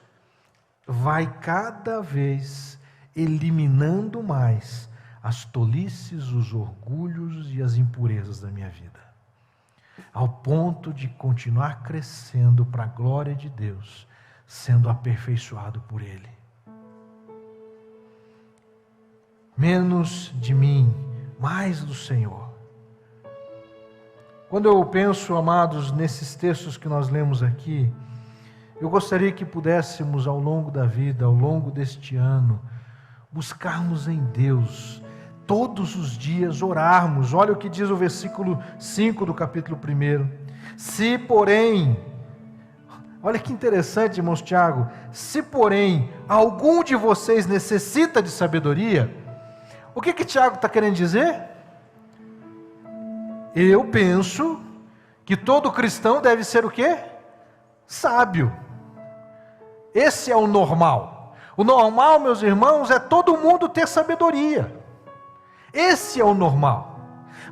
vai cada vez eliminando mais as tolices, os orgulhos e as impurezas da minha vida, ao ponto de continuar crescendo para a glória de Deus, sendo aperfeiçoado por Ele. Menos de mim, mais do Senhor. Quando eu penso, amados, nesses textos que nós lemos aqui, eu gostaria que pudéssemos, ao longo da vida, ao longo deste ano, buscarmos em Deus, todos os dias orarmos. Olha o que diz o versículo 5 do capítulo 1. Se porém, olha que interessante, irmãos Tiago, se porém algum de vocês necessita de sabedoria, o que Tiago está querendo dizer? Eu penso que todo cristão deve ser o quê? Sábio. Esse é o normal. O normal, meus irmãos, é todo mundo ter sabedoria. Esse é o normal.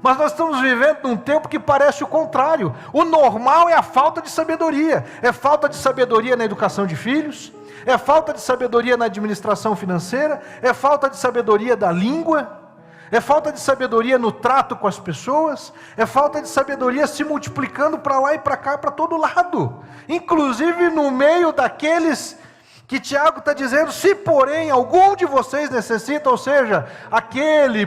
Mas nós estamos vivendo num tempo que parece o contrário. O normal é a falta de sabedoria. É falta de sabedoria na educação de filhos, é falta de sabedoria na administração financeira, é falta de sabedoria da língua, é falta de sabedoria no trato com as pessoas, é falta de sabedoria se multiplicando para lá e para cá, para todo lado, inclusive no meio daqueles que Tiago está dizendo, se porém algum de vocês necessita, ou seja, aquele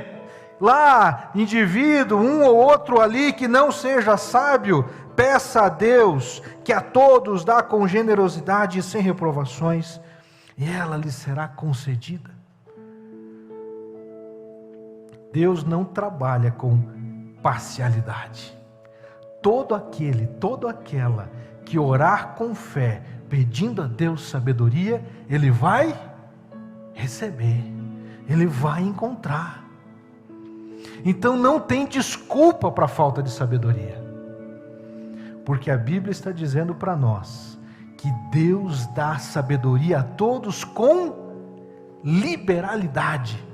lá, indivíduo, um ou outro ali que não seja sábio, peça a Deus, que a todos dá com generosidade e sem reprovações, e ela lhe será concedida. Deus não trabalha com parcialidade. Todo aquele, toda aquela que orar com fé, pedindo a Deus sabedoria, ele vai receber, ele vai encontrar. Então não tem desculpa para a falta de sabedoria, porque a Bíblia está dizendo para nós que Deus dá sabedoria a todos com liberalidade.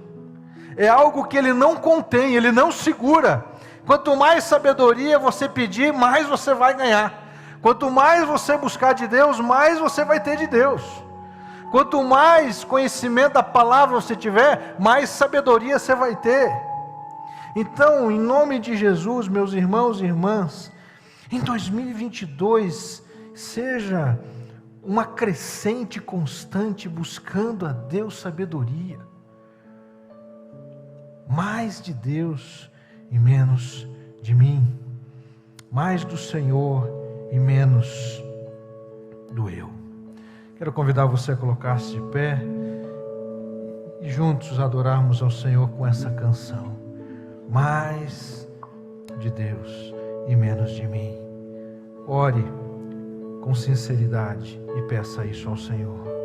É algo que Ele não contém, Ele não segura. Quanto mais sabedoria você pedir, mais você vai ganhar. Quanto mais você buscar de Deus, mais você vai ter de Deus. Quanto mais conhecimento da palavra você tiver, mais sabedoria você vai ter. Então, em nome de Jesus, meus irmãos e irmãs, em 2022, seja uma crescente constante buscando a Deus sabedoria. Mais de Deus e menos de mim. Mais do Senhor e menos do eu. Quero convidar você a colocar-se de pé e juntos adorarmos ao Senhor com essa canção. Mais de Deus e menos de mim. Ore com sinceridade e peça isso ao Senhor.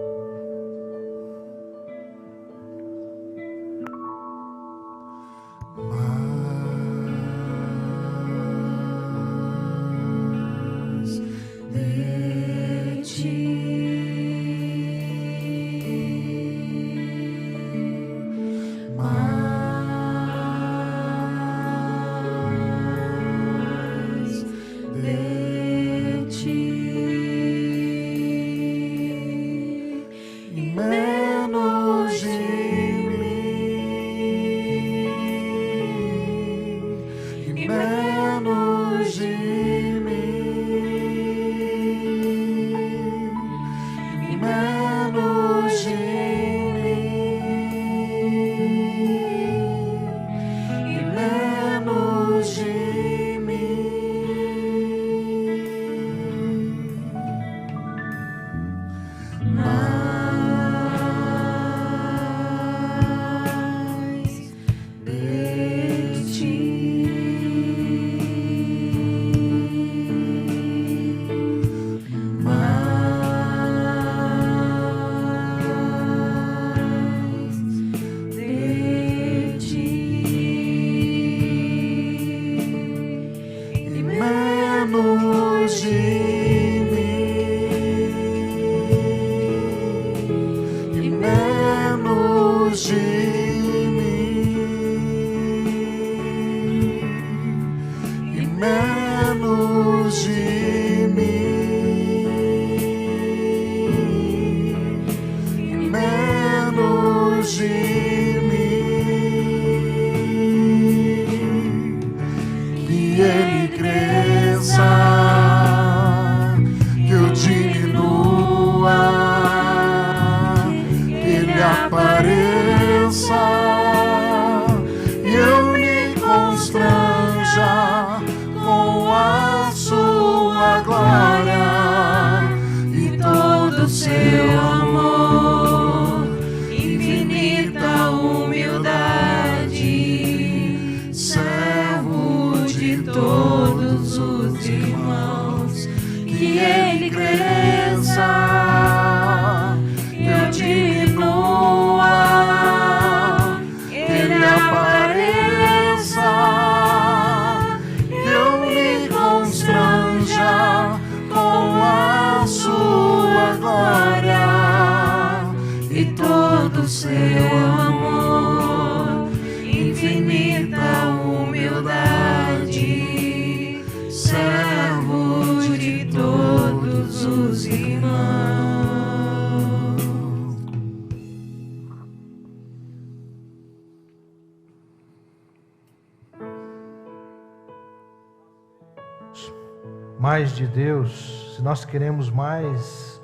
Mais de Deus, se nós queremos mais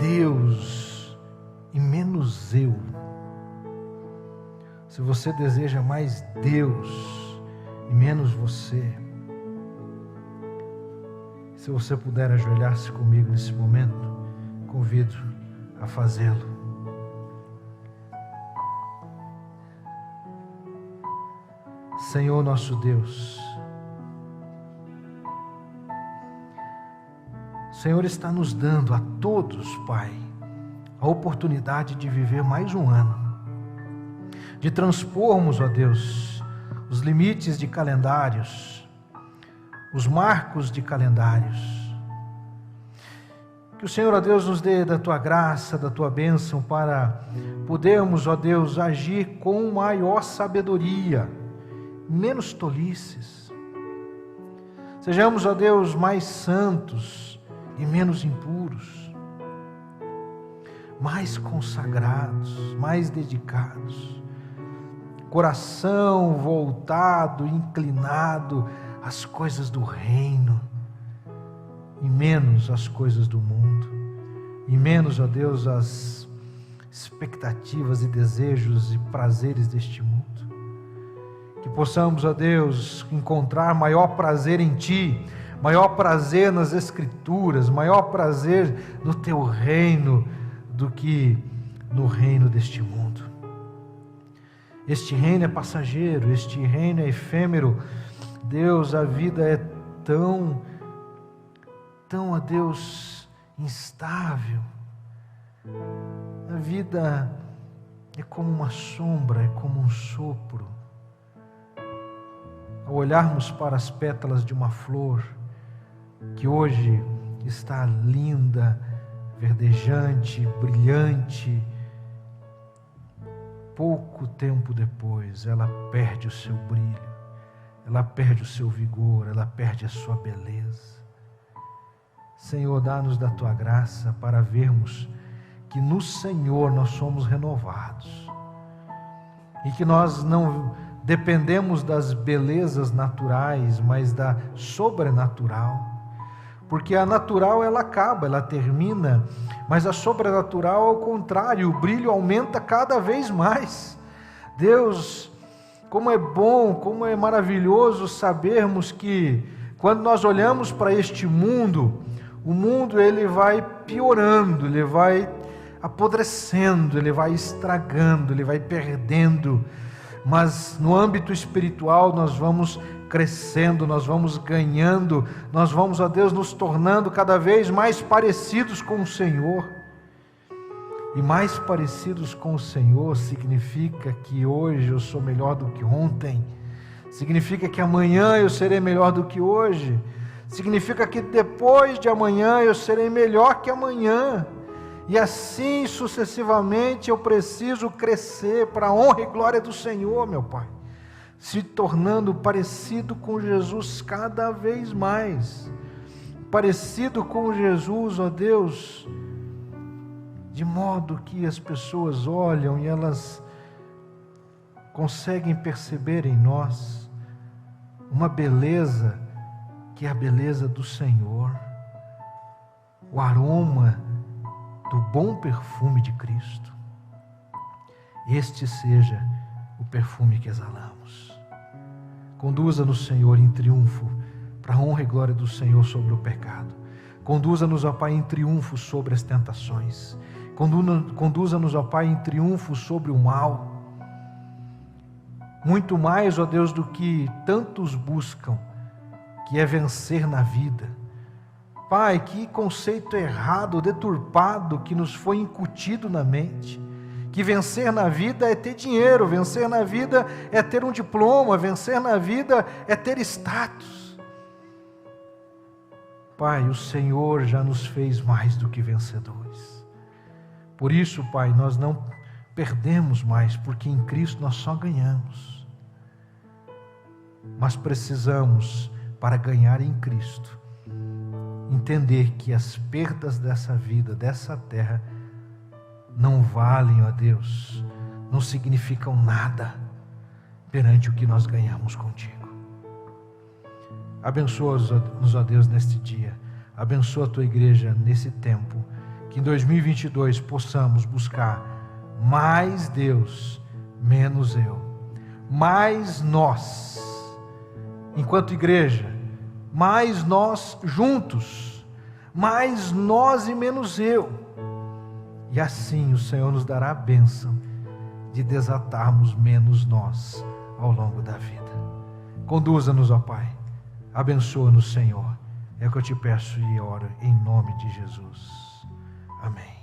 Deus e menos eu, se você deseja mais Deus e menos você, se você puder ajoelhar-se comigo nesse momento, convido a fazê-lo. Senhor nosso Deus, o Senhor está nos dando a todos, Pai, a oportunidade de viver mais um ano, de transpormos, ó Deus, os limites de calendários, os marcos de calendários. Que o Senhor, ó Deus, nos dê da Tua graça, da Tua bênção, para podermos, ó Deus, agir com maior sabedoria menos tolices. Sejamos, ó Deus, mais santos e menos impuros, mais consagrados, mais dedicados, coração voltado, inclinado às coisas do reino e menos às coisas do mundo, e menos, ó Deus, às expectativas e desejos e prazeres deste mundo. Que possamos, ó Deus, encontrar maior prazer em Ti, maior prazer nas Escrituras, maior prazer no Teu reino do que no reino deste mundo. Este reino é passageiro, este reino é efêmero. Deus, a vida é tão, ó Deus, instável. A vida é como uma sombra, é como um sopro. Ao olharmos para as pétalas de uma flor, que hoje está linda, verdejante, brilhante, pouco tempo depois ela perde o seu brilho, ela perde o seu vigor, ela perde a sua beleza. Senhor, dá-nos da Tua graça para vermos que no Senhor nós somos renovados e que nós não dependemos das belezas naturais, mas da sobrenatural. Porque a natural ela acaba, ela termina, mas a sobrenatural ao contrário, o brilho aumenta cada vez mais. Deus, como é bom, como é maravilhoso sabermos que quando nós olhamos para este mundo, o mundo ele vai piorando, ele vai apodrecendo, ele vai estragando, ele vai perdendo. Mas no âmbito espiritual nós vamos crescendo, nós vamos ganhando, nós vamos, ó Deus, nos tornando cada vez mais parecidos com o Senhor. E mais parecidos com o Senhor significa que hoje eu sou melhor do que ontem, significa que amanhã eu serei melhor do que hoje, significa que depois de amanhã eu serei melhor que amanhã. E assim sucessivamente eu preciso crescer para a honra e glória do Senhor, meu Pai, se tornando parecido com Jesus cada vez mais, parecido com Jesus, ó Deus, de modo que as pessoas olham e elas conseguem perceber em nós uma beleza que é a beleza do Senhor, o aroma do bom perfume de Cristo. Este seja o perfume que exalamos. Conduza-nos, Senhor, em triunfo, para a honra e glória do Senhor sobre o pecado. Conduza-nos, ó Pai, em triunfo sobre as tentações. Conduza-nos, ó Pai, em triunfo sobre o mal. Muito mais, ó Deus, do que tantos buscam, que é vencer na vida. Pai, que conceito errado, deturpado que nos foi incutido na mente, que vencer na vida é ter dinheiro, vencer na vida é ter um diploma, vencer na vida é ter status. Pai, o Senhor já nos fez mais do que vencedores. Por isso, Pai, nós não perdemos mais, porque em Cristo nós só ganhamos. Mas precisamos, para ganhar em Cristo, entender que as perdas dessa vida, dessa terra, não valem, ó Deus, não significam nada perante o que nós ganhamos contigo. Abençoa-nos, ó Deus, neste dia. Abençoa a tua igreja nesse tempo. Que em 2022 possamos buscar mais Deus, menos eu. Mais nós, enquanto igreja, mais nós juntos, mais nós e menos eu. E assim o Senhor nos dará a bênção de desatarmos menos nós ao longo da vida. Conduza-nos, ó Pai. Abençoa-nos, Senhor. É o que eu te peço e oro em nome de Jesus. Amém.